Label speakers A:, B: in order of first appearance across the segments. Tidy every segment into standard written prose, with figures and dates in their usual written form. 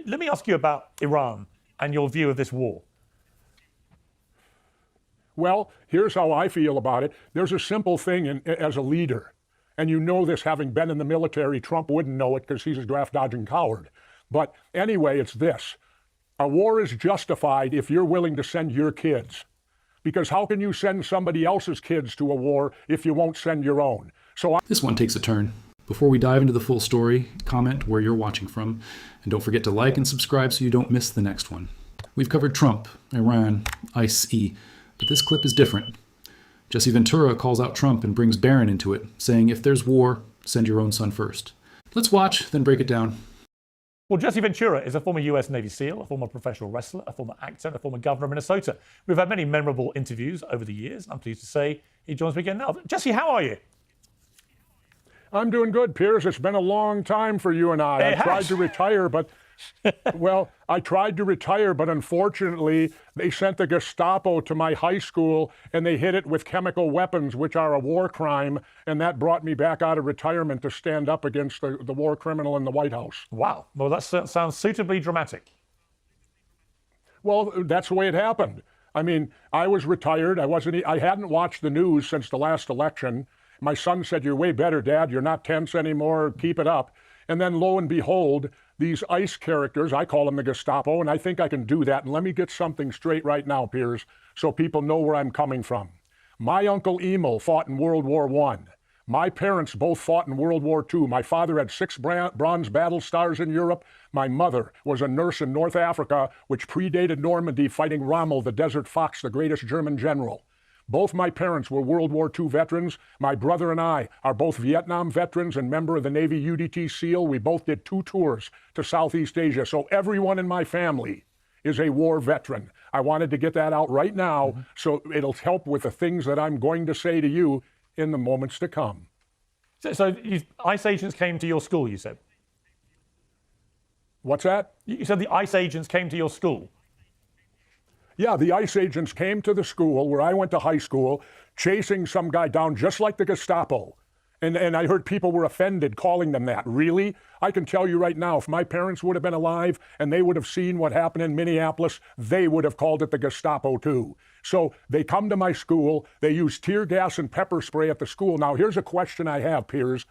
A: Let me ask you about Iran and your view of this war.
B: Well, here's how I feel about it. There's a simple thing as a leader, and you know this having been in the military. Trump wouldn't know it because he's a draft-dodging coward. But anyway, it's this. A war is justified if you're willing to send your kids. Because how can you send somebody else's kids to a war if you won't send your own?
C: This one takes a turn. Before we dive into the full story, comment where you're watching from, and don't forget to like and subscribe so you don't miss the next one. We've covered Trump, Iran, ICE, but this clip is different. Jesse Ventura calls out Trump and brings Barron into it, saying if there's war, send your own son first. Let's watch, then break it down.
A: Well, Jesse Ventura is a former US Navy SEAL, a former professional wrestler, a former actor, and a former governor of Minnesota. We've had many memorable interviews over the years. I'm pleased to say he joins me again now. Jesse, how are you?
B: I'm doing good, Piers. It's been a long time for you and I. I tried to retire, but unfortunately, they sent the Gestapo to my high school and they hit it with chemical weapons, which are a war crime. And that brought me back out of retirement to stand up against the war criminal in the White House.
A: Wow. Well, that sounds suitably dramatic.
B: Well, that's the way it happened. I mean, I was retired. I hadn't watched the news since the last election. My son said, "You're way better, Dad. You're not tense anymore. Keep it up." And then lo and behold, these ICE characters, I call them the Gestapo, and I think I can do that. And let me get something straight right now, Piers, so people know where I'm coming from. My uncle Emil fought in World War I. My parents both fought in World War II. My father had 6 bronze battle stars in Europe. My mother was a nurse in North Africa, which predated Normandy, fighting Rommel, the Desert Fox, the greatest German general. Both my parents were World War II veterans. My brother and I are both Vietnam veterans and member of the Navy UDT SEAL. We both did 2 tours to Southeast Asia. So everyone in my family is a war veteran. I wanted to get that out right now so it'll help with the things that I'm going to say to you in the moments to come.
A: So ICE agents came to your school, you said?
B: What's that?
A: You said the ICE agents came to your school?
B: Yeah, the ICE agents came to the school where I went to high school, chasing some guy down just like the Gestapo. And I heard people were offended calling them that. Really? I can tell you right now, if my parents would have been alive and they would have seen what happened in Minneapolis, they would have called it the Gestapo too. So they come to my school, they use tear gas and pepper spray at the school. Now here's a question I have, Piers.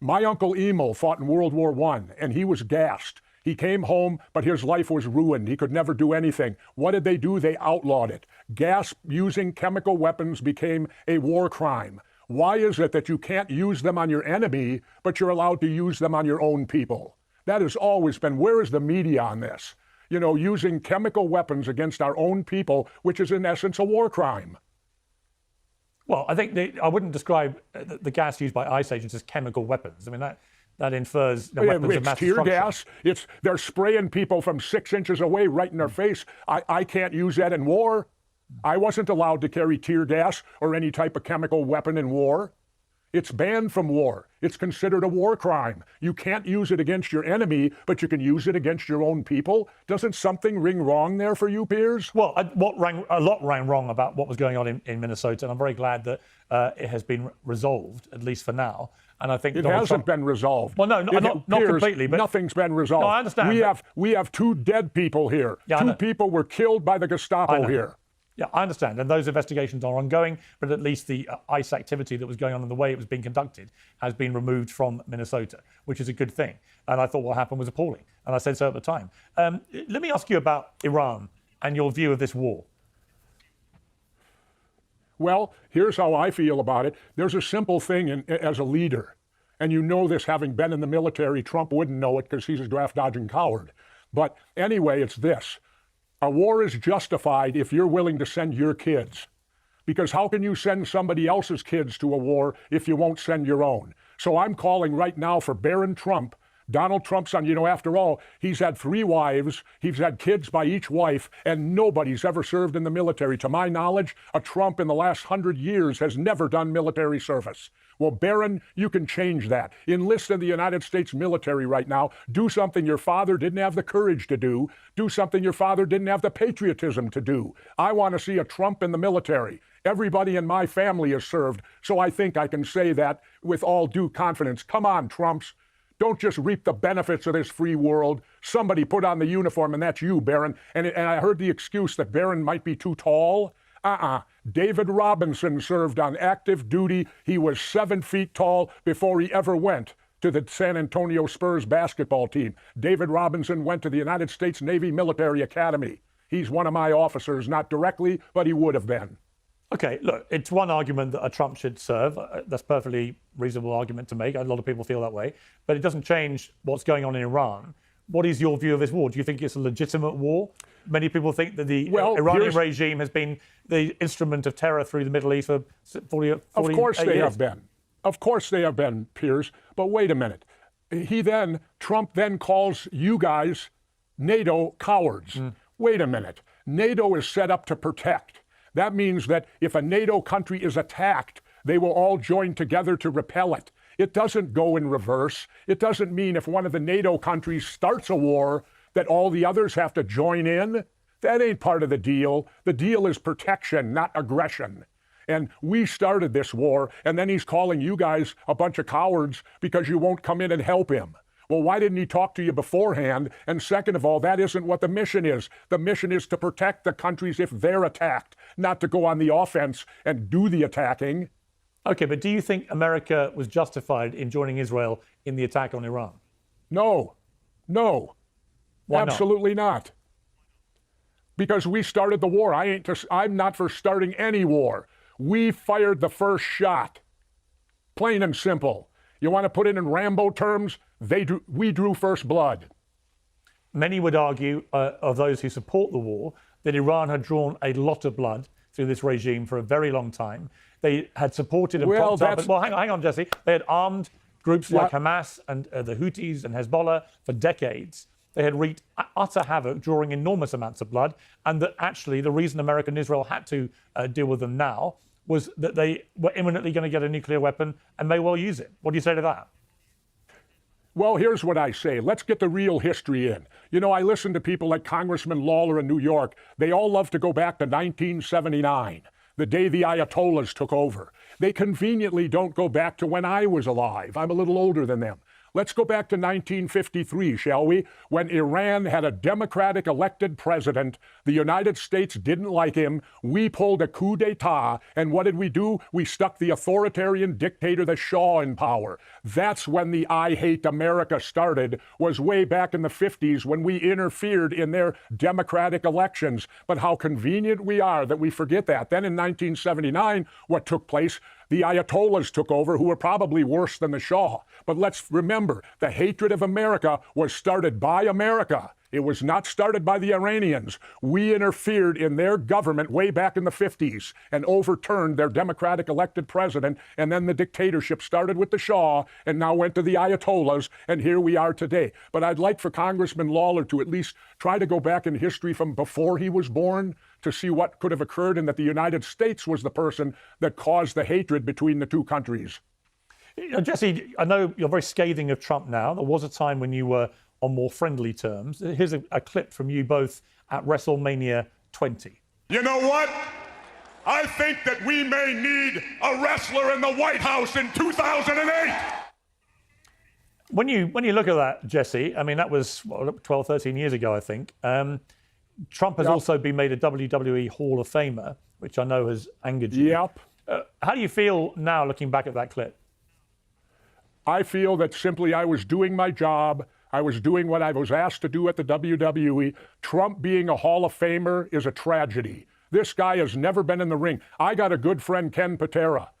B: My uncle Emil fought in World War I and he was gassed. He came home, but his life was ruined. He could never do anything. What did they do? They outlawed it. Gas using chemical weapons became a war crime. Why is it that you can't use them on your enemy, but you're allowed to use them on your own people? That has always been, where is the media on this? You know, using chemical weapons against our own people, which is in essence a war crime.
A: Well, I think I wouldn't describe the gas used by ICE agents as chemical weapons. I mean, that infers weapons of mass
B: destruction.
A: It's
B: tear gas. They're spraying people from 6 inches away right in their face. I can't use that in war. I wasn't allowed to carry tear gas or any type of chemical weapon in war. It's banned from war. It's considered a war crime. You can't use it against your enemy, but you can use it against your own people. Doesn't something ring wrong there for you, Piers?
A: Well, a lot rang wrong about what was going on in Minnesota, and I'm very glad that it has been resolved, at least for now. And I think
B: it hasn't been resolved.
A: Well, no, not completely, but
B: nothing's been resolved.
A: No, I understand.
B: We have 2 dead people here.
A: Yeah,
B: 2 people were killed by the Gestapo here.
A: Yeah, I understand. And those investigations are ongoing, but at least the ICE activity that was going on and the way it was being conducted has been removed from Minnesota, which is a good thing. And I thought what happened was appalling. And I said so at the time. Let me ask you about Iran and your view of this war.
B: Well, here's how I feel about it. There's a simple thing as a leader. And you know this having been in the military. Trump wouldn't know it because he's a draft-dodging coward. But anyway, it's this. A war is justified if you're willing to send your kids. Because how can you send somebody else's kids to a war if you won't send your own? So I'm calling right now for Barron Trump, Donald Trump's son. You know, after all, he's had 3 wives, he's had kids by each wife, and nobody's ever served in the military. To my knowledge, a Trump in the last 100 years has never done military service. Well, Barron, you can change that. Enlist in the United States military right now. Do something your father didn't have the courage to do. Do something your father didn't have the patriotism to do. I want to see a Trump in the military. Everybody in my family has served, so I think I can say that with all due confidence. Come on, Trumps. Don't just reap the benefits of this free world. Somebody put on the uniform, and that's you, Barron. And I heard the excuse that Barron might be too tall. David Robinson served on active duty. He was 7 feet tall before he ever went to the San Antonio Spurs basketball team. David Robinson went to the United States Navy Military Academy. He's one of my officers, not directly, but he would have been.
A: Okay, look, it's one argument that a Trump should serve. That's a perfectly reasonable argument to make. A lot of people feel that way. But it doesn't change what's going on in Iran. What is your view of this war? Do you think it's a legitimate war? Many people think that the Iranian regime has been the instrument of terror through the Middle East for 40
B: Of course they
A: years.
B: have been. Of course they have been, Piers. But wait a minute. Trump then calls you guys NATO cowards. Wait a minute. NATO is set up to protect. That means that if a NATO country is attacked, they will all join together to repel it. It doesn't go in reverse. It doesn't mean if one of the NATO countries starts a war that all the others have to join in. That ain't part of the deal. The deal is protection, not aggression. And we started this war, and then he's calling you guys a bunch of cowards because you won't come in and help him. Well, why didn't he talk to you beforehand? And second of all, that isn't what the mission is. The mission is to protect the countries if they're attacked, not to go on the offense and do the attacking.
A: Okay, but do you think America was justified in joining Israel in the attack on Iran?
B: No.
A: Why not?
B: Absolutely not. Because we started the war. I'm not for starting any war. We fired the first shot. Plain and simple. You want to put it in Rambo terms? We drew first blood.
A: Many would argue, of those who support the war, that Iran had drawn a lot of blood through this regime for a very long time. They had supported and propped up. Well, hang on, Jesse. They had armed groups like Hamas and the Houthis and Hezbollah for decades. They had wreaked utter havoc, drawing enormous amounts of blood. And that actually the reason America and Israel had to deal with them now was that they were imminently going to get a nuclear weapon and may well use it. What do you say to that?
B: Well, here's what I say. Let's get the real history in. You know, I listen to people like Congressman Lawler in New York. They all love to go back to 1979, the day the Ayatollahs took over. They conveniently don't go back to when I was alive. I'm a little older than them. Let's go back to 1953, shall we? When Iran had a Democratic elected president, the United States didn't like him. We pulled a coup d'etat, and what did we do? We stuck the authoritarian dictator, the Shah, in power. That's when the I Hate America started, was way back in the 50s when we interfered in their democratic elections. But how convenient we are that we forget that. Then in 1979, what took place? The Ayatollahs took over, who were probably worse than the Shah. But let's remember, the hatred of America was started by America. It was not started by the Iranians. We interfered in their government way back in the 50s and overturned their democratic elected president. And then the dictatorship started with the Shah and now went to the Ayatollahs. And here we are today. But I'd like for Congressman Lawler to at least try to go back in history from before he was born to see what could have occurred and that the United States was the person that caused the hatred between the two countries.
A: You know, Jesse, I know you're very scathing of Trump now. There was a time when you were on more friendly terms. Here's a clip from you both at WrestleMania 20.
D: You know what? I think that we may need a wrestler in the White House in 2008.
A: When you look at that, Jesse, I mean, that was 12, 13 years ago, I think. Trump has also been made a WWE Hall of Famer, which I know has angered you.
B: Yep.
A: How do you feel now looking back at that clip?
B: I feel that simply I was doing my job. I was doing what I was asked to do at the WWE. Trump being a Hall of Famer is a tragedy. This guy has never been in the ring. I got a good friend, Ken Patera,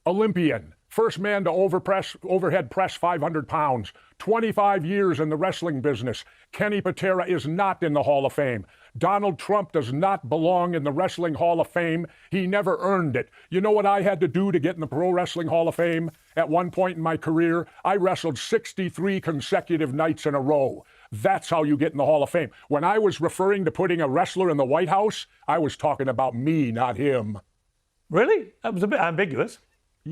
B: Olympian, first man to overhead press 500 pounds, 25 years in the wrestling business. Kenny Patera is not in the Hall of Fame. Donald Trump does not belong in the Wrestling Hall of Fame. He never earned it. You know what I had to do to get in the Pro Wrestling Hall of Fame? At one point in my career, I wrestled 63 consecutive nights in a row. That's how you get in the Hall of Fame. When I was referring to putting a wrestler in the White House, I was talking about me, not him.
A: Really? That was a bit ambiguous.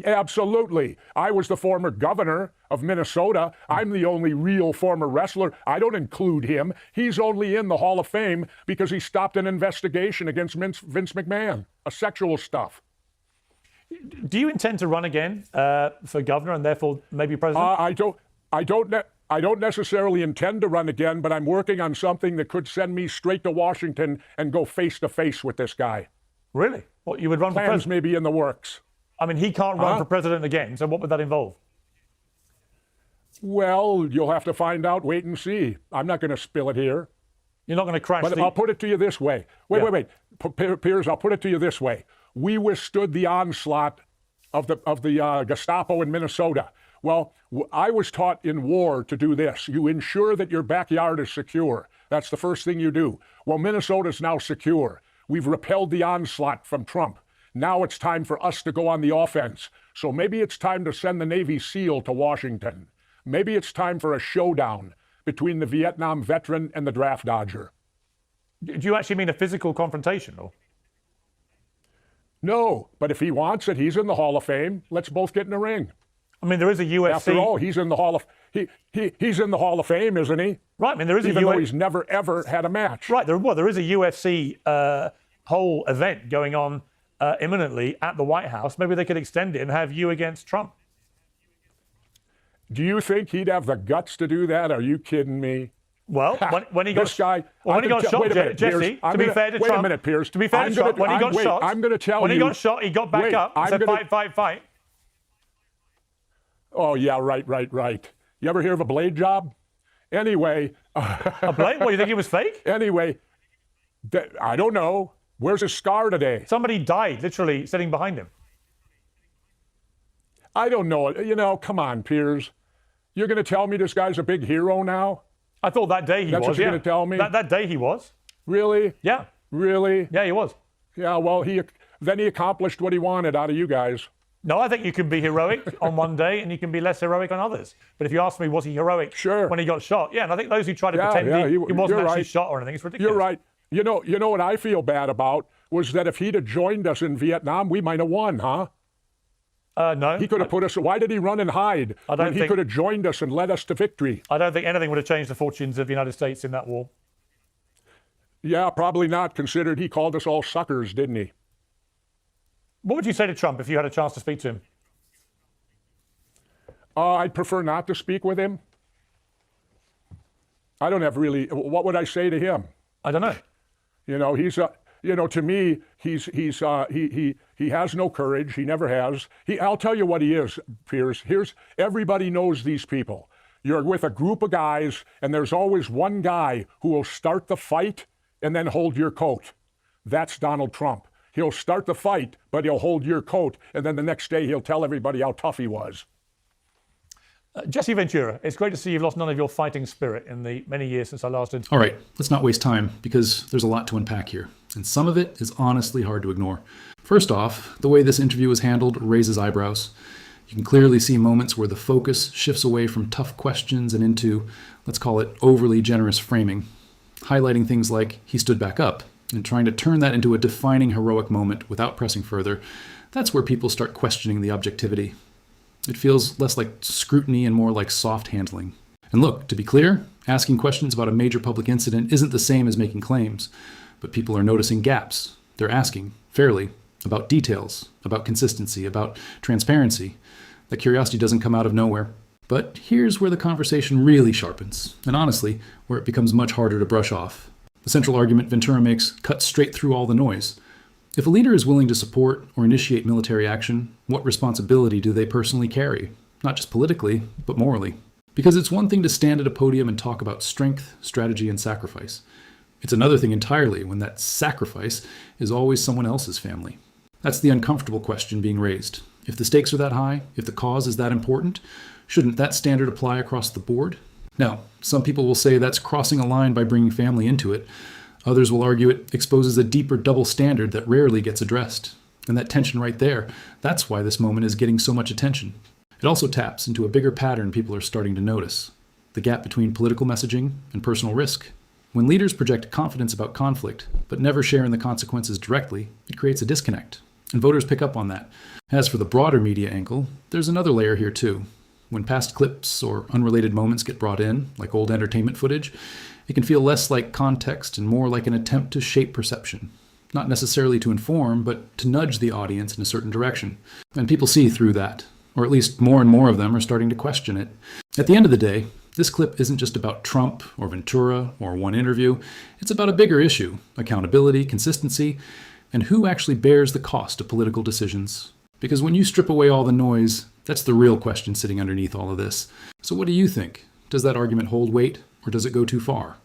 B: Absolutely. I was the former governor of Minnesota. I'm the only real former wrestler. I don't include him. He's only in the Hall of Fame because he stopped an investigation against Vince McMahon, a sexual stuff.
A: Do you intend to run again for governor and therefore maybe president?
B: I don't necessarily intend to run again, but I'm working on something that could send me straight to Washington and go face to face with this guy.
A: Really? What, you would run for
B: Plans
A: president?
B: may be in the works.
A: I mean, he can't run for president again, so what would that involve?
B: Well, you'll have to find out. Wait and see. I'm not going to spill it here.
A: You're not going to crash
B: But
A: the...
B: I'll put it to you this way. Wait. Piers, I'll put it to you this way. We withstood the onslaught of the Gestapo in Minnesota. Well, I was taught in war to do this. You ensure that your backyard is secure. That's the first thing you do. Well, Minnesota's now secure. We've repelled the onslaught from Trump. Now it's time for us to go on the offense. So maybe it's time to send the Navy SEAL to Washington. Maybe it's time for a showdown between the Vietnam veteran and the draft dodger.
A: Do you actually mean a physical confrontation? Or?
B: No, but if he wants it, he's in the Hall of Fame. Let's both get in the ring.
A: I mean, there is a UFC...
B: After all, he's in the Hall of he's in the Hall of Fame, isn't he?
A: Right, I mean, there is
B: even though he's never, ever had a match.
A: Right, there is a UFC whole event going on imminently at the White House. Maybe they could extend it and have you against Trump.
B: Do you think he'd have the guts to do that? Are you kidding me?
A: Well, when he got
B: this guy,
A: when he got shot, Jesse. To be fair to Trump,
B: wait a minute, Piers.
A: To be fair to Trump, when he got shot,
B: I'm going to tell you.
A: When he got shot, he got back up and said, fight.
B: Oh yeah, right. You ever hear of a blade job? Anyway,
A: a blade? What, you think he was fake?
B: Anyway, I don't know. Where's his scar today?
A: Somebody died, literally sitting behind him.
B: I don't know. You know, come on, Piers. You're going to tell me this guy's a big hero now?
A: I thought that day he was.
B: That's what you're going to tell me?
A: That day he was.
B: Really?
A: Yeah.
B: Really?
A: Yeah, he was.
B: Yeah, well, then he accomplished what he wanted out of you guys.
A: No, I think you can be heroic on one day and you can be less heroic on others. But if you ask me, was he heroic when he got shot? Yeah, and I think those who try to pretend he wasn't actually shot or anything, it's ridiculous.
B: You're right. You know what I feel bad about was that if he'd have joined us in Vietnam, we might have won, huh?
A: No.
B: He could have put us... Why did he run and hide when he could have joined us and led us to victory?
A: I don't think anything would have changed the fortunes of the United States in that war.
B: Yeah, probably not, considered he called us all suckers, didn't he?
A: What would you say to Trump if you had a chance to speak to him?
B: I'd prefer not to speak with him. I don't have really... What would I say to him?
A: I don't know.
B: You know, to me, he has no courage. He never has. I'll tell you what he is, Piers. Everybody knows these people. You're with a group of guys, and there's always one guy who will start the fight and then hold your coat. That's Donald Trump. He'll start the fight, but he'll hold your coat, and then the next day he'll tell everybody how tough he was.
A: Jesse Ventura, it's great to see you've lost none of your fighting spirit in the many years since I last did.
C: All right, let's not waste time because there's a lot to unpack here, and some of it is honestly hard to ignore. First off, the way this interview was handled raises eyebrows. You can clearly see moments where the focus shifts away from tough questions and into, let's call it, overly generous framing, highlighting things like he stood back up and trying to turn that into a defining heroic moment without pressing further. That's where people start questioning the objectivity. It feels less like scrutiny and more like soft handling. And look, to be clear, asking questions about a major public incident isn't the same as making claims, but people are noticing gaps. They're asking, fairly, about details, about consistency, about transparency. That curiosity doesn't come out of nowhere. But here's where the conversation really sharpens, and honestly, where it becomes much harder to brush off. The central argument Ventura makes cuts straight through all the noise. If a leader is willing to support or initiate military action, what responsibility do they personally carry? Not just politically, but morally. Because it's one thing to stand at a podium and talk about strength, strategy, and sacrifice. It's another thing entirely when that sacrifice is always someone else's family. That's the uncomfortable question being raised. If the stakes are that high, if the cause is that important, shouldn't that standard apply across the board? Now, some people will say that's crossing a line by bringing family into it. Others will argue it exposes a deeper double standard that rarely gets addressed. And that tension right there, that's why this moment is getting so much attention. It also taps into a bigger pattern people are starting to notice. The gap between political messaging and personal risk. When leaders project confidence about conflict, but never share in the consequences directly, it creates a disconnect. And voters pick up on that. As for the broader media angle, there's another layer here too. When past clips or unrelated moments get brought in, like old entertainment footage, it can feel less like context and more like an attempt to shape perception. Not necessarily to inform, but to nudge the audience in a certain direction. And people see through that. or at least more and more of them are starting to question it. At the end of the day, this clip isn't just about Trump or Ventura or one interview. It's about a bigger issue: accountability, consistency, and who actually bears the cost of political decisions. Because when you strip away all the noise, that's the real question sitting underneath all of this. So what do you think? Does that argument hold weight, or does it go too far?